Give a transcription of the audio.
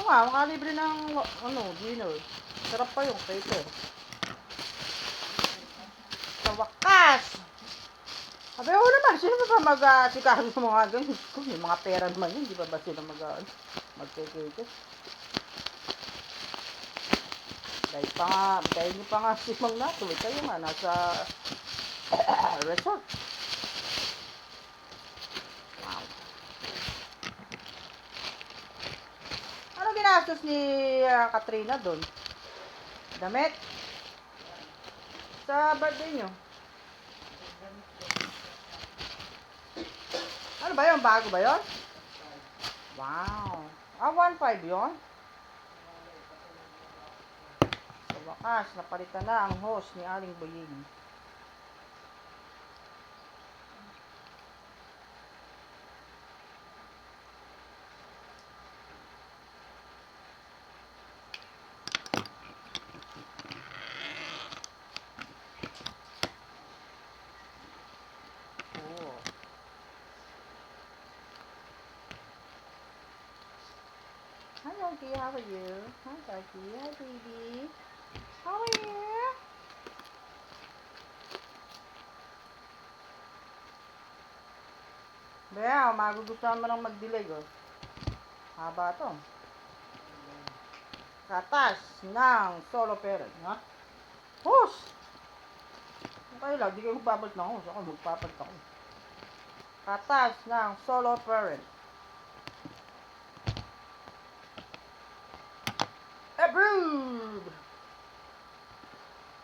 nga, makalibre ng dinner. Sarap pa yung paper. Sa wakas! Sabi ko naman, sino ba mag-sikahan sa mga ganyan? Kung may mga pera naman yun, di ba ba sila mag-kekeke? Dahil niyo pa nga si Mang Nato, kayo nga, nasa resort. Wow. Ano ginastos ni Katrina doon? Damit? Sa birthday nyo? Ano ba yun? Bago ba yun? Wow. 1.5 yun? Sa wakas, napalitan na ang host ni Aling Boying. Hi, Yogi. How are you? Hi, Darky. Hi, baby. How are you? Bea, magugustuhan mo nang mag-delay, oh. Haba to. Katas ng solo parent, ha? Hus! Okay lang, di kayo magpapalit ng hus. Ako magpapalit ako. Katas ng solo parent.